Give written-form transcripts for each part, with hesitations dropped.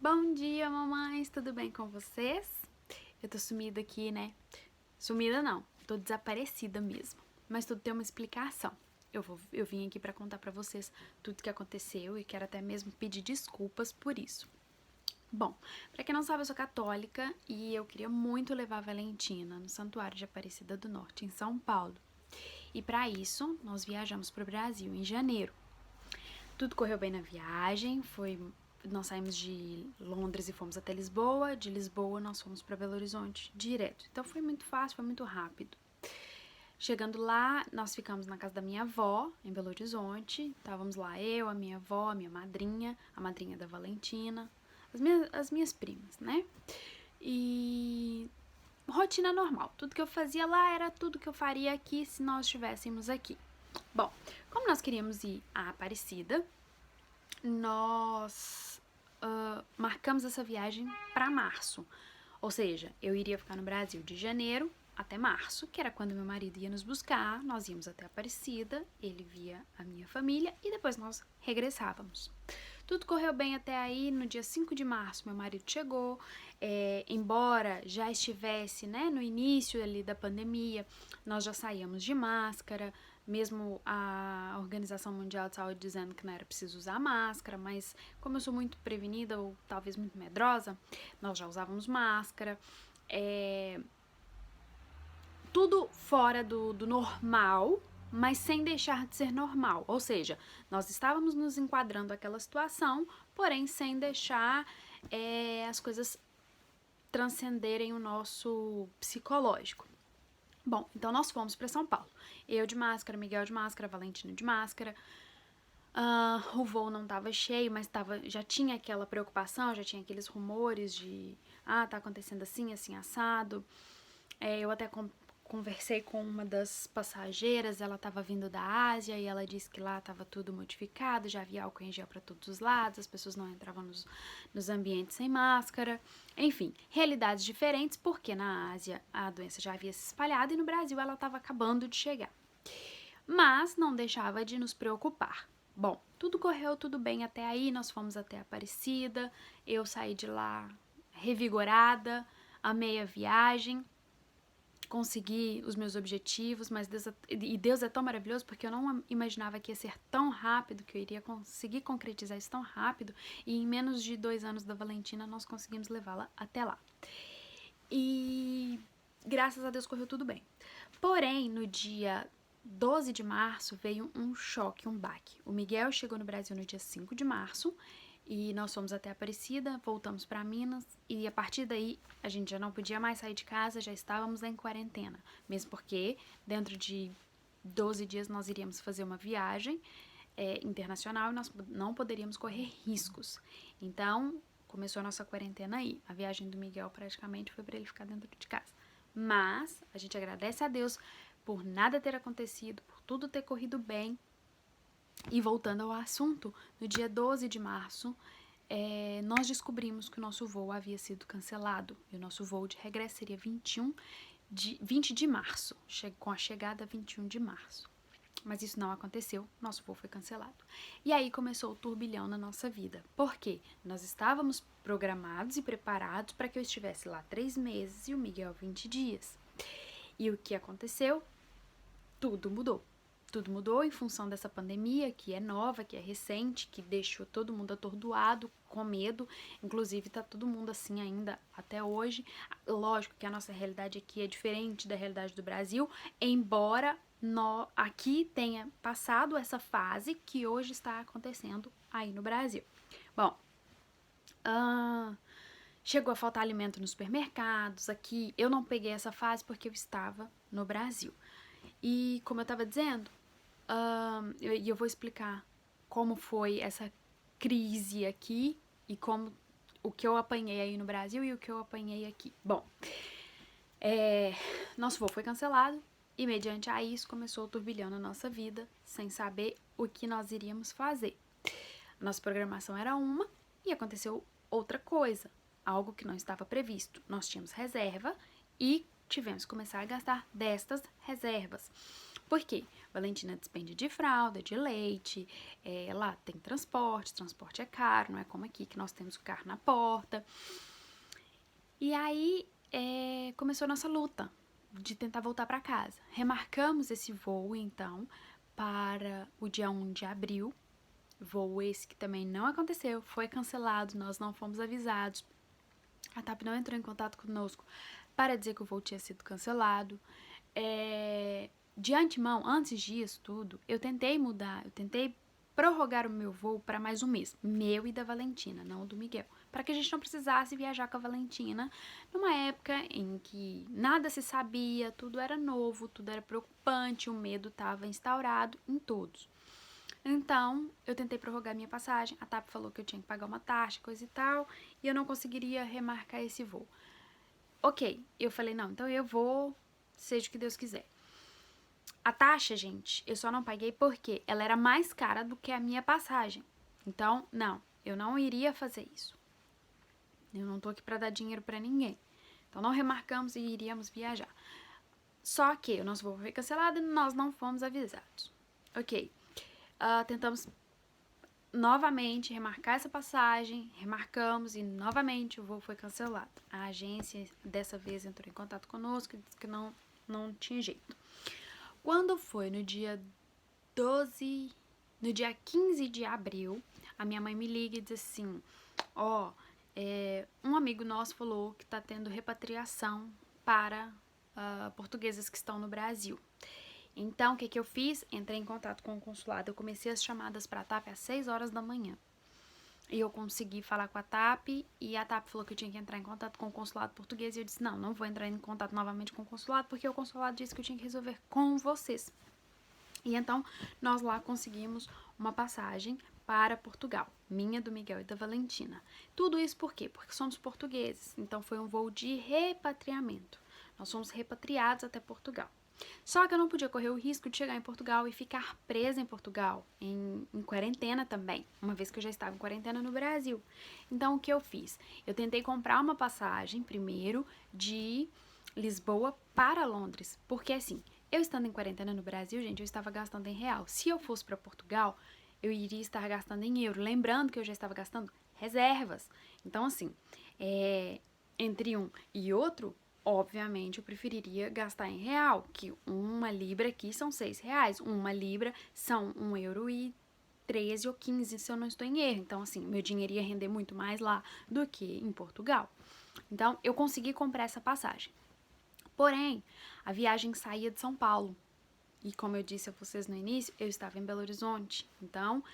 Bom dia, mamães! Tudo bem com vocês? Eu tô sumida aqui, né? Sumida não, tô desaparecida mesmo. Mas tudo tem uma explicação. Eu vim aqui pra contar pra vocês tudo que aconteceu e quero até mesmo pedir desculpas por isso. Bom, pra quem não sabe, eu sou católica e eu queria muito levar a Valentina no Santuário de Aparecida do Norte, em São Paulo. E pra isso, nós viajamos pro Brasil em janeiro. Tudo correu bem na viagem, nós saímos de Londres e fomos até Lisboa, de Lisboa nós fomos para Belo Horizonte direto. Então foi muito fácil, foi muito rápido. Chegando lá, nós ficamos na casa da minha avó, em Belo Horizonte. Estávamos lá eu, a minha avó, a minha madrinha, a madrinha da Valentina, as minhas primas, né? E rotina normal. Tudo que eu fazia lá era tudo que eu faria aqui se nós estivéssemos aqui. Bom, como nós queríamos ir à Aparecida, nós marcamos essa viagem para março. Ou seja, eu iria ficar no Brasil de janeiro até março, que era quando meu marido ia nos buscar, nós íamos até Aparecida, ele via a minha família e depois nós regressávamos. Tudo correu bem até aí. No dia 5 de março, meu marido chegou. Embora já estivesse, né, no início ali da pandemia, nós já saíamos de máscara, mesmo a Organização Mundial de Saúde dizendo que não era preciso usar máscara, mas como eu sou muito prevenida ou talvez muito medrosa, nós já usávamos máscara. Tudo fora do normal, mas sem deixar de ser normal. Ou seja, nós estávamos nos enquadrando aquela situação, porém sem deixar as coisas transcenderem o nosso psicológico. Bom, então nós fomos para São Paulo. Eu de máscara, Miguel de máscara, Valentina de máscara. O voo não estava cheio, mas já tinha aquela preocupação, já tinha aqueles rumores de tá acontecendo assim, assim, assado. Eu até conversei com uma das passageiras, ela estava vindo da Ásia e ela disse que lá estava tudo modificado, já havia álcool em gel para todos os lados, as pessoas não entravam nos ambientes sem máscara. Enfim, realidades diferentes, porque na Ásia a doença já havia se espalhado e no Brasil ela estava acabando de chegar. Mas não deixava de nos preocupar. Bom, tudo correu tudo bem até aí, nós fomos até Aparecida, eu saí de lá revigorada, amei a viagem, consegui os meus objetivos, mas Deus é tão maravilhoso porque eu não imaginava que ia ser tão rápido, que eu iria conseguir concretizar isso tão rápido, e em menos de 2 anos da Valentina nós conseguimos levá-la até lá. E graças a Deus correu tudo bem. Porém, no dia 12 de março veio um choque, um baque. O Miguel chegou no Brasil no dia 5 de março e nós fomos até Aparecida, voltamos para Minas e a partir daí a gente já não podia mais sair de casa, já estávamos em quarentena. Mesmo porque dentro de 12 dias nós iríamos fazer uma viagem internacional e nós não poderíamos correr riscos. Então começou a nossa quarentena aí. A viagem do Miguel praticamente foi para ele ficar dentro de casa. Mas a gente agradece a Deus por nada ter acontecido, por tudo ter corrido bem. E voltando ao assunto, no dia 12 de março, nós descobrimos que o nosso voo havia sido cancelado. E o nosso voo de regresso seria 20 de março, com a chegada 21 de março. Mas isso não aconteceu, nosso voo foi cancelado. E aí começou o turbilhão na nossa vida. Por quê? Nós estávamos programados e preparados para que eu estivesse lá 3 meses e o Miguel 20 dias. E o que aconteceu? Tudo mudou. Tudo mudou em função dessa pandemia, que é nova, que é recente, que deixou todo mundo atordoado, com medo. Inclusive, tá todo mundo assim ainda até hoje. Lógico que a nossa realidade aqui é diferente da realidade do Brasil, embora aqui tenha passado essa fase que hoje está acontecendo aí no Brasil. Bom, chegou a faltar alimento nos supermercados. Aqui eu não peguei essa fase porque eu estava no Brasil. E como eu estava dizendo, eu vou explicar como foi essa crise aqui e o que eu apanhei aí no Brasil e o que eu apanhei aqui. Bom, nosso voo foi cancelado e mediante a isso começou o turbilhão na nossa vida, sem saber o que nós iríamos fazer. Nossa programação era uma e aconteceu outra coisa, algo que não estava previsto. Nós tínhamos reserva e tivemos que começar a gastar destas reservas. Por quê? Valentina despende de fralda, de leite, lá tem transporte é caro, não é como aqui que nós temos o carro na porta. E aí começou a nossa luta de tentar voltar para casa. Remarcamos esse voo, então, para o dia 1 de abril. Voo esse que também não aconteceu, foi cancelado, nós não fomos avisados. A TAP não entrou em contato conosco para dizer que o voo tinha sido cancelado. De antemão, antes disso tudo, eu tentei prorrogar o meu voo para mais um mês, meu e da Valentina, não o do Miguel, para que a gente não precisasse viajar com a Valentina numa época em que nada se sabia, tudo era novo, tudo era preocupante, o medo estava instaurado em todos. Então, eu tentei prorrogar minha passagem, a TAP falou que eu tinha que pagar uma taxa, coisa e tal, e eu não conseguiria remarcar esse voo. Ok, eu falei, não, então eu vou, seja o que Deus quiser. A taxa, gente, eu só não paguei porque ela era mais cara do que a minha passagem. Então, não, eu não iria fazer isso. Eu não tô aqui pra dar dinheiro pra ninguém. Então, não remarcamos e iríamos viajar. Só que o nosso voo foi cancelado e nós não fomos avisados. Ok, tentamos novamente remarcar essa passagem, remarcamos e novamente o voo foi cancelado. A agência dessa vez entrou em contato conosco e disse que não tinha jeito. Quando foi no dia 15 de abril, a minha mãe me liga e diz assim, um amigo nosso falou que tá tendo repatriação para portuguesas que estão no Brasil. Então, o que eu fiz? Entrei em contato com o consulado, eu comecei as chamadas para a TAP às 6 horas da manhã. E eu consegui falar com a TAP, e a TAP falou que eu tinha que entrar em contato com o consulado português, e eu disse, não vou entrar em contato novamente com o consulado, porque o consulado disse que eu tinha que resolver com vocês. E então, nós lá conseguimos uma passagem para Portugal, minha, do Miguel e da Valentina. Tudo isso por quê? Porque somos portugueses, então foi um voo de repatriamento. Nós fomos repatriados até Portugal. Só que eu não podia correr o risco de chegar em Portugal e ficar presa em Portugal, em quarentena também, uma vez que eu já estava em quarentena no Brasil. Então, o que eu fiz? Eu tentei comprar uma passagem, primeiro, de Lisboa para Londres, porque assim, eu estando em quarentena no Brasil, gente, eu estava gastando em real. Se eu fosse para Portugal, eu iria estar gastando em euro, lembrando que eu já estava gastando reservas. Então, assim, entre um e outro, obviamente, eu preferiria gastar em real, que uma libra aqui são R$6. Uma libra são €1,13 ou 15, se eu não estou em erro. Então, assim, meu dinheiro ia render muito mais lá do que em Portugal. Então, eu consegui comprar essa passagem. Porém, a viagem saía de São Paulo. E como eu disse a vocês no início, eu estava em Belo Horizonte. Então,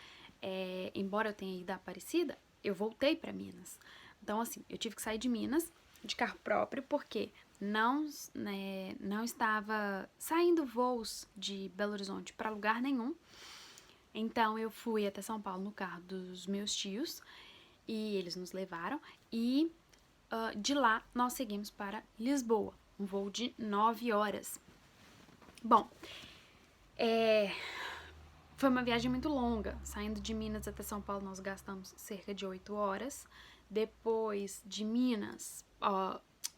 embora eu tenha ido a Aparecida, eu voltei para Minas. Então, assim, eu tive que sair de Minas de carro próprio, porque não estava saindo voos de Belo Horizonte para lugar nenhum. Então, eu fui até São Paulo no carro dos meus tios e eles nos levaram. E de lá, nós seguimos para Lisboa, um voo de 9 horas. Bom, foi uma viagem muito longa. Saindo de Minas até São Paulo, nós gastamos cerca de 8 horas. Depois de Minas,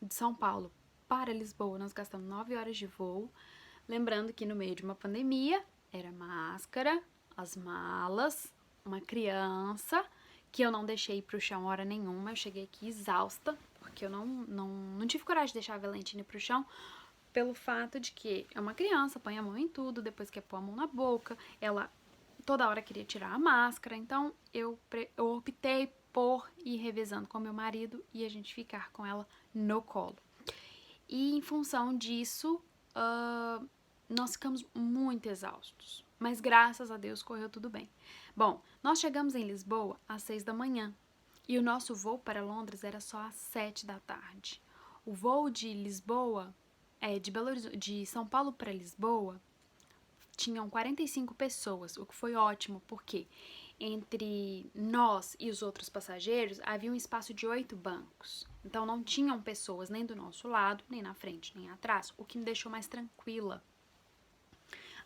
de São Paulo para Lisboa, nós gastamos 9 horas de voo. Lembrando que no meio de uma pandemia, era máscara, as malas, uma criança, que eu não deixei ir pro chão hora nenhuma. Eu cheguei aqui exausta, porque eu não tive coragem de deixar a Valentina ir pro chão, pelo fato de que é uma criança, põe a mão em tudo, depois quer pôr a mão na boca, ela toda hora queria tirar a máscara, então eu optei por ir revezando com meu marido e a gente ficar com ela no colo. E em função disso, nós ficamos muito exaustos, mas graças a Deus correu tudo bem. Bom, nós chegamos em Lisboa às 6 da manhã e o nosso voo para Londres era só às 7 da tarde. O voo de Lisboa, de São Paulo para Lisboa, tinham 45 pessoas, o que foi ótimo, porque entre nós e os outros passageiros havia um espaço de 8 bancos. Então não tinham pessoas nem do nosso lado, nem na frente, nem atrás, o que me deixou mais tranquila.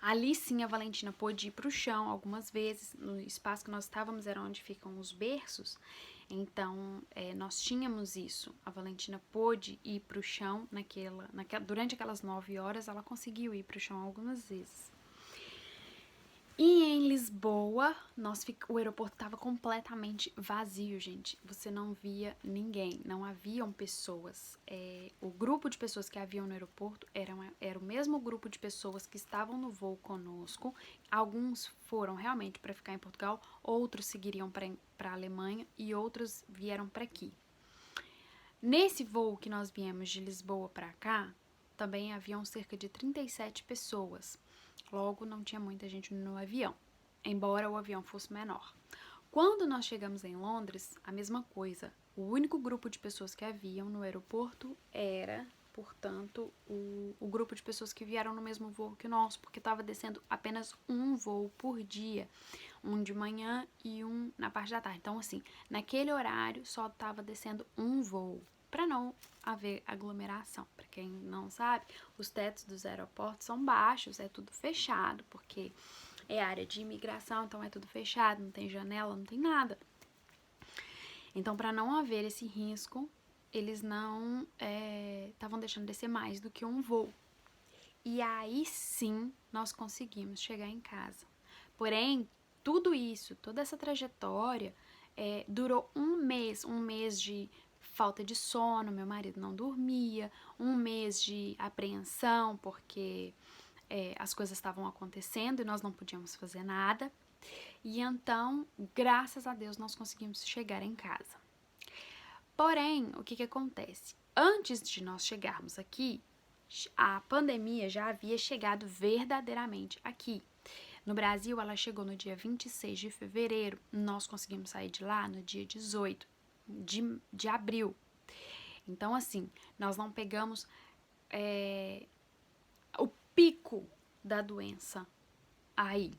Ali sim a Valentina pôde ir para o chão algumas vezes. No espaço que nós estávamos era onde ficam os berços. Então, nós tínhamos isso. A Valentina pôde ir para o chão durante aquelas 9 horas, ela conseguiu ir para o chão algumas vezes. E em Lisboa, o aeroporto estava completamente vazio, gente. Você não via ninguém, não haviam pessoas. O grupo de pessoas que haviam no aeroporto era o mesmo grupo de pessoas que estavam no voo conosco. Alguns foram realmente para ficar em Portugal, outros seguiriam para a Alemanha e outros vieram para aqui. Nesse voo que nós viemos de Lisboa para cá, também haviam cerca de 37 pessoas. Logo, não tinha muita gente no avião, embora o avião fosse menor. Quando nós chegamos em Londres, a mesma coisa. O único grupo de pessoas que haviam no aeroporto era, portanto, o grupo de pessoas que vieram no mesmo voo que o nosso, porque estava descendo apenas um voo por dia, um de manhã e um na parte da tarde. Então, assim, naquele horário só estava descendo um voo, para não haver aglomeração. Para quem não sabe, os tetos dos aeroportos são baixos, é tudo fechado, porque é área de imigração, então é tudo fechado, não tem janela, não tem nada. Então, para não haver esse risco, eles não estavam deixando descer mais do que um voo. E aí sim nós conseguimos chegar em casa. Porém, tudo isso, toda essa trajetória durou um mês de falta de sono, meu marido não dormia, um mês de apreensão, porque as coisas estavam acontecendo e nós não podíamos fazer nada. E então, graças a Deus, nós conseguimos chegar em casa. Porém, o que acontece? Antes de nós chegarmos aqui, a pandemia já havia chegado verdadeiramente aqui. No Brasil, ela chegou no dia 26 de fevereiro, nós conseguimos sair de lá no dia 18 de abril. Então, assim, nós não pegamos o pico da doença aí.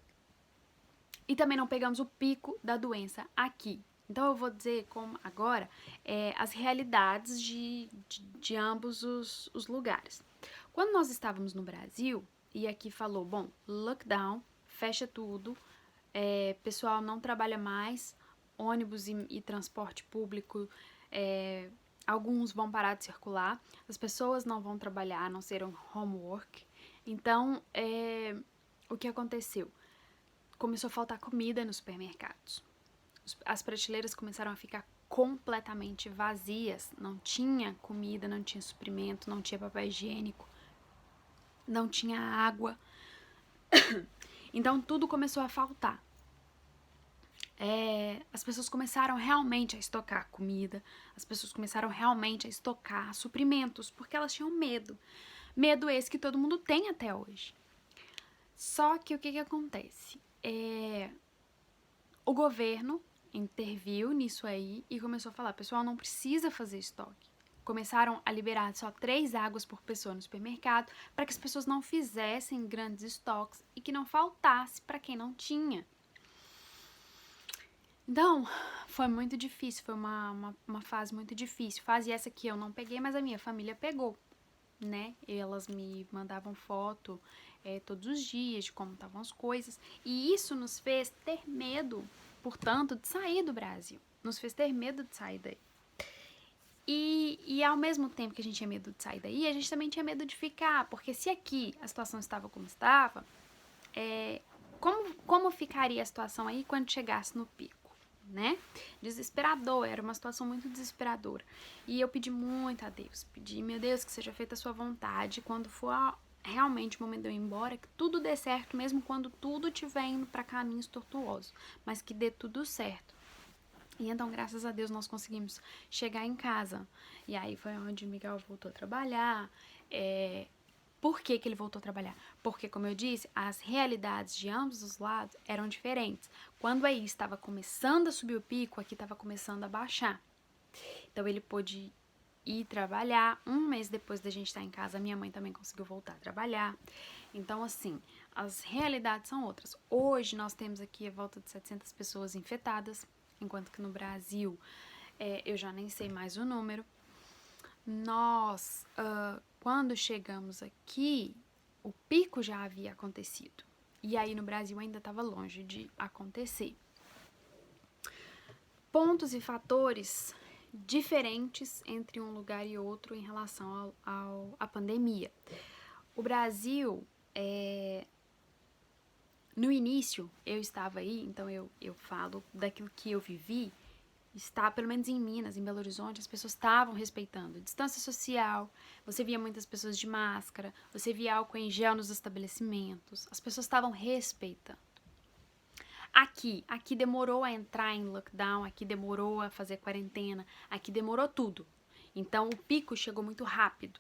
E também não pegamos o pico da doença aqui. Então, eu vou dizer como agora as realidades de ambos os lugares. Quando nós estávamos no Brasil, e aqui falou, bom, lockdown, fecha tudo, pessoal não trabalha mais, ônibus e transporte público, alguns vão parar de circular, as pessoas não vão trabalhar, a não ser um homework. Então, o que aconteceu? Começou a faltar comida nos supermercados. As prateleiras começaram a ficar completamente vazias. Não tinha comida, não tinha suprimento, não tinha papel higiênico, não tinha água. Então tudo começou a faltar. As pessoas começaram realmente a estocar comida, as pessoas começaram realmente a estocar suprimentos, porque elas tinham medo. Medo esse que todo mundo tem até hoje. Só que o que acontece? O governo interviu nisso aí e começou a falar, pessoal, não precisa fazer estoque. Começaram a liberar só 3 águas por pessoa no supermercado para que as pessoas não fizessem grandes estoques e que não faltasse para quem não tinha. Então, foi muito difícil, foi uma fase muito difícil. Fase essa que eu não peguei, mas a minha família pegou, né? Elas me mandavam foto todos os dias de como estavam as coisas. E isso nos fez ter medo, portanto, de sair do Brasil. Nos fez ter medo de sair daí. E ao mesmo tempo que a gente tinha medo de sair daí, a gente também tinha medo de ficar. Porque se aqui a situação estava como estava, como ficaria a situação aí quando chegasse no pico? Né? Desesperador, era uma situação muito desesperadora. E eu pedi muito a Deus, pedi, meu Deus, que seja feita a sua vontade, quando for realmente o momento de eu ir embora, que tudo dê certo, mesmo quando tudo estiver indo para caminhos tortuosos, mas que dê tudo certo. E então, graças a Deus, nós conseguimos chegar em casa. E aí foi onde o Miguel voltou a trabalhar. Por que ele voltou a trabalhar? Porque, como eu disse, as realidades de ambos os lados eram diferentes. Quando aí estava começando a subir o pico, aqui estava começando a baixar. Então, ele pôde ir trabalhar. Um mês depois da gente estar em casa, minha mãe também conseguiu voltar a trabalhar. Então, assim, as realidades são outras. Hoje, nós temos aqui a volta de 700 pessoas infectadas, enquanto que no Brasil, eu já nem sei mais o número. Nós, quando chegamos aqui, o pico já havia acontecido. E aí no Brasil ainda estava longe de acontecer. Pontos e fatores diferentes entre um lugar e outro em relação à pandemia. O Brasil No início, eu estava aí, então eu falo daquilo que eu vivi, está, pelo menos em Minas, em Belo Horizonte, as pessoas estavam respeitando distância social, você via muitas pessoas de máscara, você via álcool em gel nos estabelecimentos, as pessoas estavam respeitando. Aqui demorou a entrar em lockdown, aqui demorou a fazer quarentena, aqui demorou tudo. Então o pico chegou muito rápido.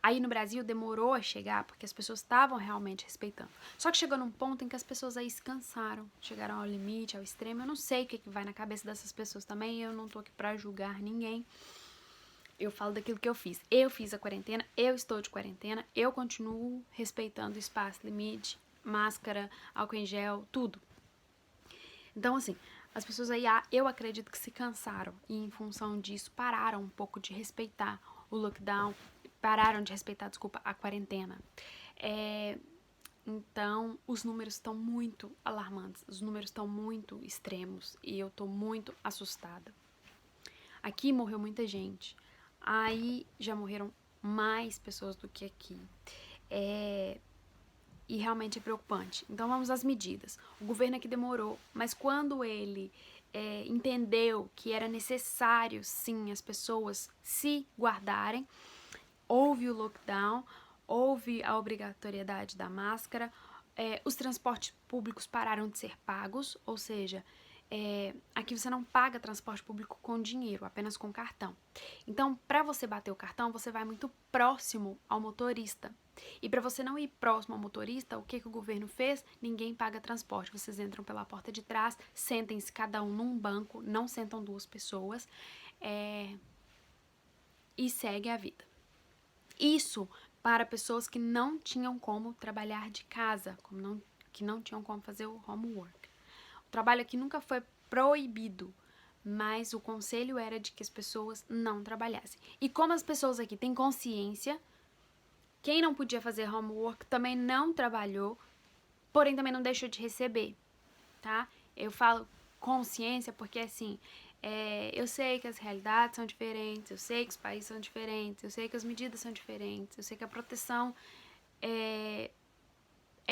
Aí no Brasil demorou a chegar porque as pessoas estavam realmente respeitando. Só que chegou num ponto em que as pessoas aí se cansaram, chegaram ao limite, ao extremo. Eu não sei o que vai na cabeça dessas pessoas também, eu não tô aqui pra julgar ninguém. Eu falo daquilo que eu fiz. Eu fiz a quarentena, eu estou de quarentena, eu continuo respeitando o espaço, limite, máscara, álcool em gel, tudo. Então, assim, as pessoas aí, eu acredito que se cansaram e, em função disso, pararam um pouco de respeitar o lockdown, pararam de respeitar, desculpa, a quarentena. Então, os números estão muito alarmantes, os números estão muito extremos e eu tô muito assustada. Aqui morreu muita gente, aí já morreram mais pessoas do que aqui. E realmente é preocupante. Então vamos às medidas. O governo aqui demorou, mas quando ele entendeu que era necessário, sim, as pessoas se guardarem, houve o lockdown, houve a obrigatoriedade da máscara, os transportes públicos pararam de ser pagos, ou seja, aqui você não paga transporte público com dinheiro, apenas com cartão. Então, para você bater o cartão, você vai muito próximo ao motorista. E para você não ir próximo ao motorista, o que o governo fez? Ninguém paga transporte. Vocês entram pela porta de trás, sentem-se cada um num banco, não sentam duas pessoas, e segue a vida. Isso para pessoas que não tinham como trabalhar de casa, que não tinham como fazer o homework. O trabalho aqui nunca foi proibido, mas o conselho era de que as pessoas não trabalhassem. E como as pessoas aqui têm consciência, quem não podia fazer homework também não trabalhou, porém também não deixou de receber, tá? Eu falo consciência porque, assim, eu sei que as realidades são diferentes, eu sei que os países são diferentes, eu sei que as medidas são diferentes, eu sei que a proteção é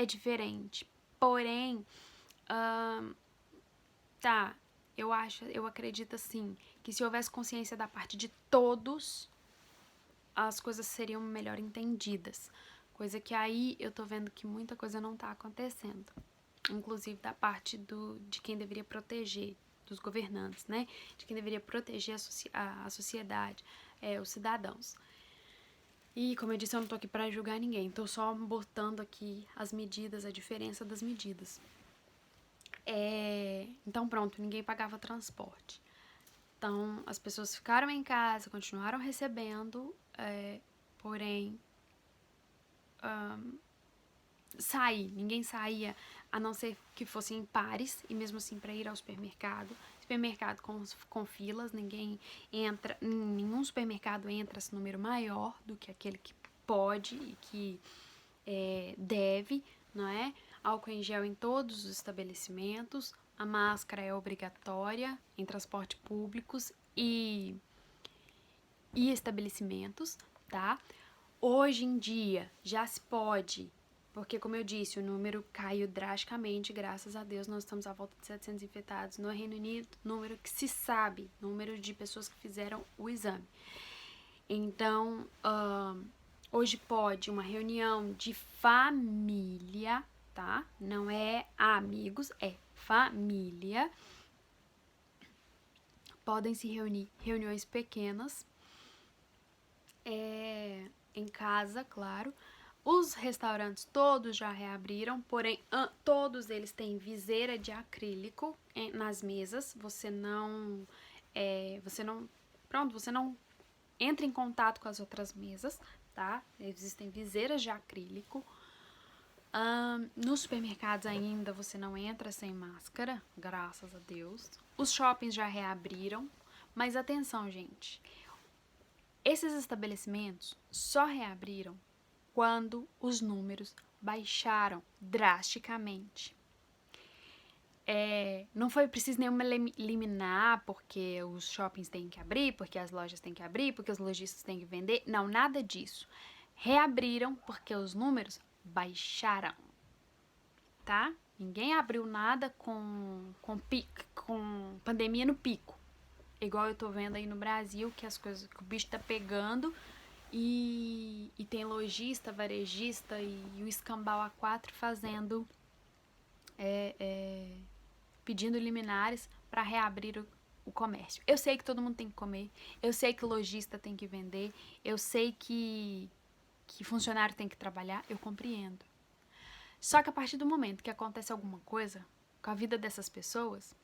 diferente. Porém, eu acredito, assim, que se houvesse consciência da parte de todos, as coisas seriam melhor entendidas. Coisa que aí eu tô vendo que muita coisa não tá acontecendo. Inclusive da parte de quem deveria proteger, dos governantes, né? De quem deveria proteger a sociedade, os cidadãos. E, como eu disse, eu não tô aqui pra julgar ninguém. Tô só botando aqui as medidas, a diferença das medidas. Então, pronto, ninguém pagava transporte. Então, as pessoas ficaram em casa, continuaram recebendo, porém, ninguém saía, a não ser que fossem em pares, e mesmo assim para ir ao supermercado. Supermercado com filas, ninguém entra, nenhum supermercado entra esse número maior do que aquele que pode e que deve, não é? Álcool em gel em todos os estabelecimentos, a máscara é obrigatória em transporte públicos e estabelecimentos, tá? Hoje em dia já se pode, porque como eu disse, o número caiu drasticamente, graças a Deus nós estamos à volta de 700 infectados no Reino Unido, número que se sabe, número de pessoas que fizeram o exame. Então, hoje pode uma reunião de família, tá? Não é amigos, é família. Podem se reunir, reuniões pequenas, em casa, claro. Os restaurantes todos já reabriram, porém todos eles têm viseira de acrílico nas mesas. Você não entra em contato com as outras mesas, tá? Existem viseiras de acrílico. Nos supermercados ainda você não entra sem máscara, graças a Deus. Os shoppings já reabriram, mas atenção, gente. Esses estabelecimentos só reabriram quando os números baixaram drasticamente. Não foi preciso nenhuma liminar porque os shoppings têm que abrir, porque as lojas têm que abrir, porque os lojistas têm que vender. Não, nada disso. Reabriram porque os números baixaram. tá? Ninguém abriu nada com pandemia no pico. Igual eu tô vendo aí no Brasil, que as coisas, que o bicho tá pegando e tem lojista, varejista e o escambau A4 fazendo, pedindo liminares para reabrir o comércio. Eu sei que todo mundo tem que comer, eu sei que o lojista tem que vender, eu sei que funcionário tem que trabalhar, eu compreendo. Só que a partir do momento que acontece alguma coisa com a vida dessas pessoas,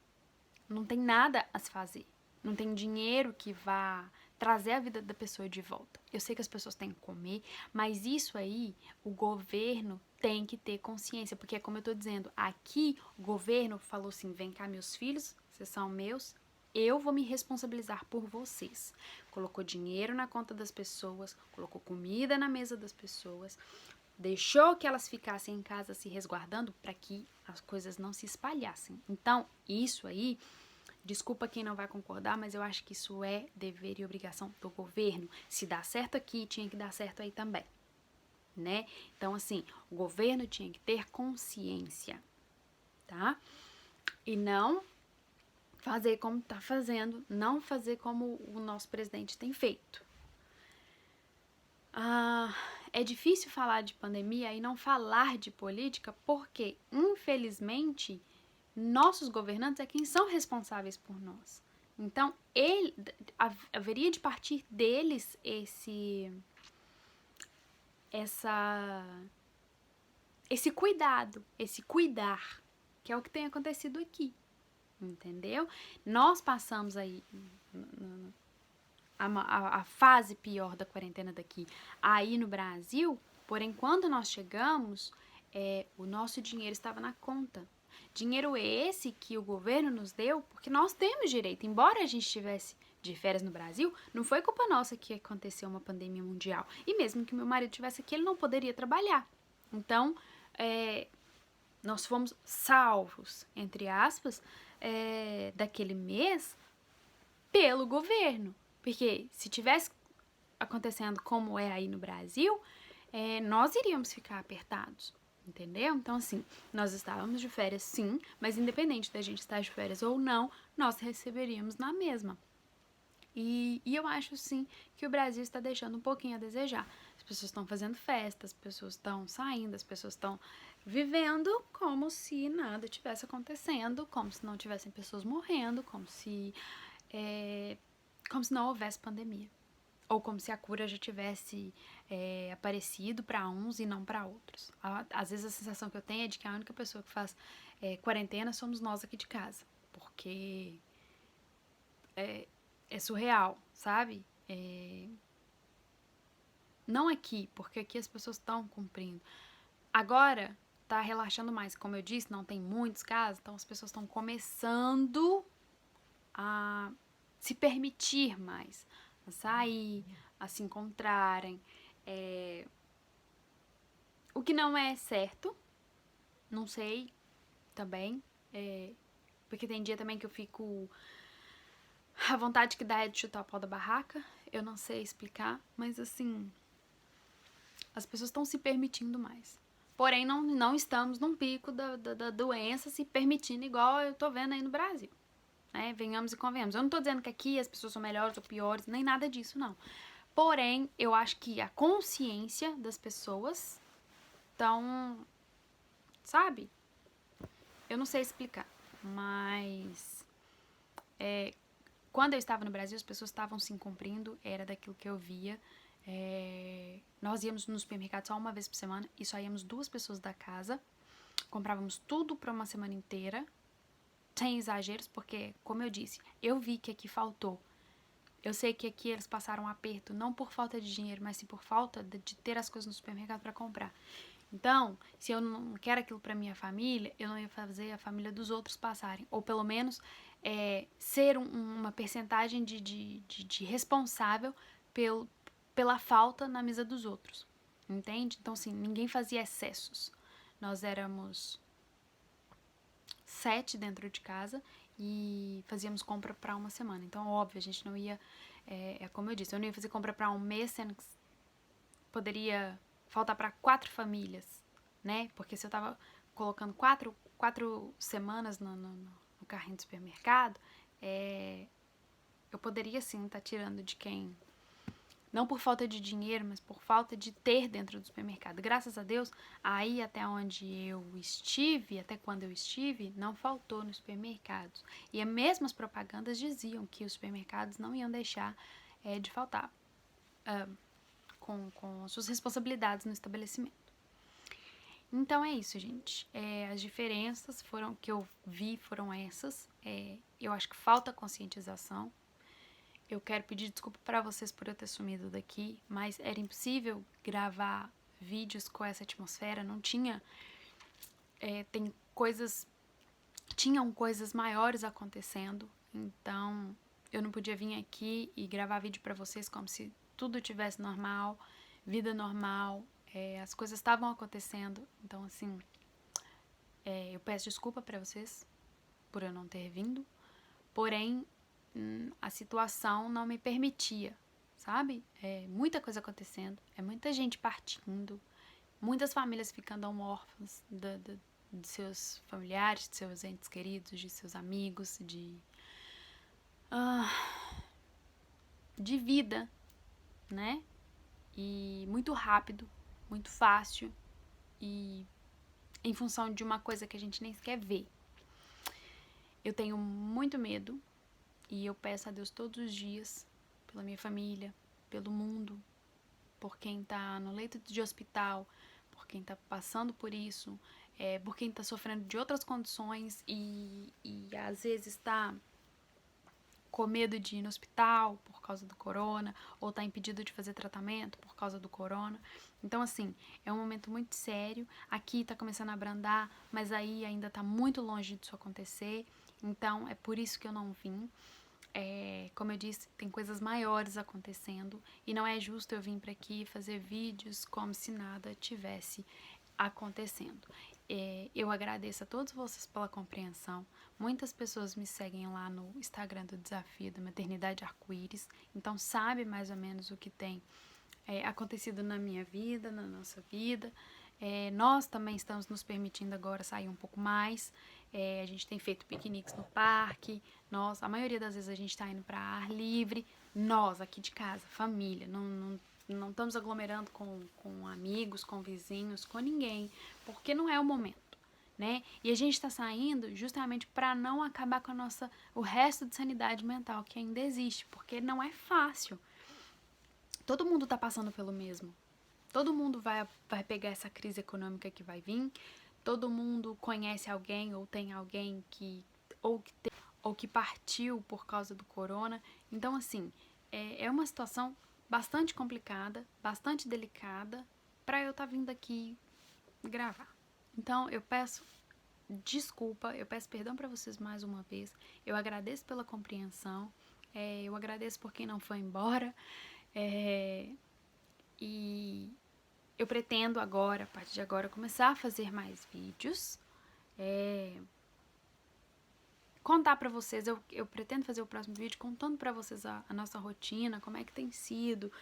não tem nada a se fazer. Não tem dinheiro que vá trazer a vida da pessoa de volta. Eu sei que as pessoas têm que comer, mas isso aí o governo tem que ter consciência, porque como eu tô dizendo, aqui o governo falou assim: vem cá, meus filhos, vocês são meus, eu vou me responsabilizar por vocês. Colocou dinheiro na conta das pessoas, colocou comida na mesa das pessoas, deixou que elas ficassem em casa se resguardando para que as coisas não se espalhassem. Então, isso aí, desculpa quem não vai concordar, mas eu acho que isso é dever e obrigação do governo. Se dá certo aqui, tinha que dar certo aí também, né? Então, assim, o governo tinha que ter consciência, tá? E não fazer como tá fazendo, não fazer como o nosso presidente tem feito. É difícil falar de pandemia e não falar de política porque, infelizmente, nossos governantes é quem são responsáveis por nós. Então, haveria de partir deles esse cuidado, esse cuidar, que é o que tem acontecido aqui, entendeu? Nós passamos aí a fase pior da quarentena daqui aí no Brasil, porém quando nós chegamos, o nosso dinheiro estava na conta. Dinheiro esse que o governo nos deu, porque nós temos direito, embora a gente estivesse de férias no Brasil, não foi culpa nossa que aconteceu uma pandemia mundial. E mesmo que meu marido estivesse aqui, ele não poderia trabalhar. Então, nós fomos salvos, entre aspas, daquele mês pelo governo. Porque se tivesse acontecendo como é aí no Brasil, nós iríamos ficar apertados, entendeu? Então, assim, nós estávamos de férias sim, mas independente da gente estar de férias ou não, nós receberíamos na mesma. E eu acho sim que o Brasil está deixando um pouquinho a desejar. As pessoas estão fazendo festa, as pessoas estão saindo, as pessoas estão vivendo como se nada tivesse acontecendo, como se não tivessem pessoas morrendo, como se não houvesse pandemia. Ou como se a cura já tivesse aparecido para uns e não para outros. Às vezes a sensação que eu tenho é de que a única pessoa que faz quarentena somos nós aqui de casa. Porque é surreal, sabe? Não aqui, porque aqui as pessoas estão cumprindo. Agora tá relaxando mais. Como eu disse, não tem muitos casos, então as pessoas estão começando a se permitir mais, a sair, a se encontrarem. O que não é certo, não sei também, porque tem dia também que eu fico... A vontade que dá é de chutar o pau da barraca, eu não sei explicar, mas assim, as pessoas estão se permitindo mais. Porém, não estamos num pico da doença se permitindo igual eu tô vendo aí no Brasil. Venhamos e convenhamos. Eu não tô dizendo que aqui as pessoas são melhores ou piores, nem nada disso, não. Porém, eu acho que a consciência das pessoas estão, sabe? Eu não sei explicar, mas quando eu estava no Brasil, as pessoas estavam se cumprindo, era daquilo que eu via. Nós íamos no supermercado só uma vez por semana e só íamos 2 pessoas da casa. Comprávamos tudo para uma semana inteira, sem exageros, porque, como eu disse, eu vi que aqui faltou. Eu sei que aqui eles passaram um aperto, não por falta de dinheiro, mas sim por falta de ter as coisas no supermercado para comprar. Então, se eu não quero aquilo para minha família, eu não ia fazer a família dos outros passarem. Ou pelo menos ser uma percentagem de responsável pela falta na mesa dos outros. Entende? Então, assim, ninguém fazia excessos. Nós éramos 7 dentro de casa e fazíamos compra para uma semana. Então, óbvio, a gente não ia... como eu disse, eu não ia fazer compra para um mês, sendo que poderia faltar para 4 famílias, né? Porque se eu tava colocando quatro semanas no carrinho do supermercado, eu poderia sim estar tirando de quem, não por falta de dinheiro, mas por falta de ter dentro do supermercado. Graças a Deus, aí até onde eu estive, até quando eu estive, não faltou nos supermercados. E mesmo as propagandas diziam que os supermercados não iam deixar de faltar com suas responsabilidades no estabelecimento. Então é isso, gente. As diferenças que eu vi foram essas. Eu acho que falta conscientização. Eu quero pedir desculpa para vocês por eu ter sumido daqui, mas era impossível gravar vídeos com essa atmosfera, não tinha... Tinham coisas maiores acontecendo, então eu não podia vir aqui e gravar vídeo para vocês como se tudo tivesse normal, vida normal, as coisas estavam acontecendo, então assim, eu peço desculpa para vocês por eu não ter vindo, porém a situação não me permitia, sabe? Muita coisa acontecendo, muita gente partindo, muitas famílias ficando órfãs de seus familiares, de seus entes queridos, de seus amigos, de vida, né? E muito rápido, muito fácil e em função de uma coisa que a gente nem sequer vê. Eu tenho muito medo e eu peço a Deus todos os dias pela minha família, pelo mundo, por quem tá no leito de hospital, por quem tá passando por isso, por quem tá sofrendo de outras condições e às vezes tá com medo de ir no hospital por causa do corona, ou tá impedido de fazer tratamento por causa do corona. Então, assim, é um momento muito sério. Aqui tá começando a abrandar, mas aí ainda tá muito longe disso acontecer. Então, é por isso que eu não vim. Como eu disse, tem coisas maiores acontecendo e não é justo eu vir para aqui fazer vídeos como se nada tivesse acontecendo. Eu agradeço a todos vocês pela compreensão. Muitas pessoas me seguem lá no Instagram do Desafio da Maternidade Arco-Íris, então sabe mais ou menos o que tem acontecido na minha vida, na nossa vida. Nós também estamos nos permitindo agora sair um pouco mais. A gente tem feito piqueniques no parque. A maioria das vezes a gente está indo para ar livre. Nós, aqui de casa, família, não estamos aglomerando com amigos, com vizinhos, com ninguém, porque não é o momento, né? E a gente está saindo justamente para não acabar com o resto de sanidade mental que ainda existe, porque não é fácil. Todo mundo está passando pelo mesmo. Todo mundo vai pegar essa crise econômica que vai vir. Todo mundo conhece alguém ou tem alguém que partiu por causa do corona. Então, assim, é uma situação bastante complicada, bastante delicada para eu estar vindo aqui gravar. Então, eu peço desculpa, eu peço perdão para vocês mais uma vez. Eu agradeço pela compreensão. Eu agradeço por quem não foi embora. E eu pretendo agora, a partir de agora, começar a fazer mais vídeos. Contar pra vocês, eu pretendo fazer o próximo vídeo contando pra vocês a nossa rotina, como é que tem sido,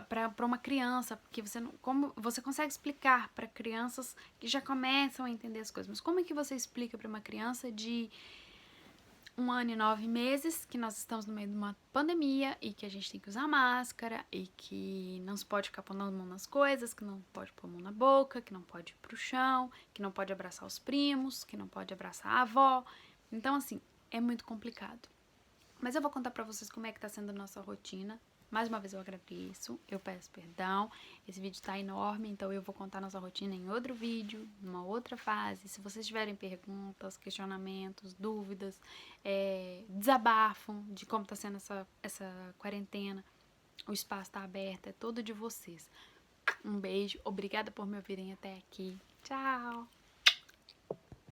pra uma criança, porque como você consegue explicar pra crianças que já começam a entender as coisas, mas como é que você explica pra uma criança de 1 ano e 9 meses, que nós estamos no meio de uma pandemia e que a gente tem que usar máscara e que não se pode ficar pondo a mão nas coisas, que não pode pôr a mão na boca, que não pode ir pro chão, que não pode abraçar os primos, que não pode abraçar a avó. Então, assim, é muito complicado. Mas eu vou contar pra vocês como é que tá sendo a nossa rotina. Mais uma vez eu agradeço, eu peço perdão, esse vídeo tá enorme, então eu vou contar nossa rotina em outro vídeo, numa outra fase. Se vocês tiverem perguntas, questionamentos, dúvidas, desabafam de como tá sendo essa quarentena, o espaço tá aberto, é todo de vocês. Um beijo, obrigada por me ouvirem até aqui. Tchau!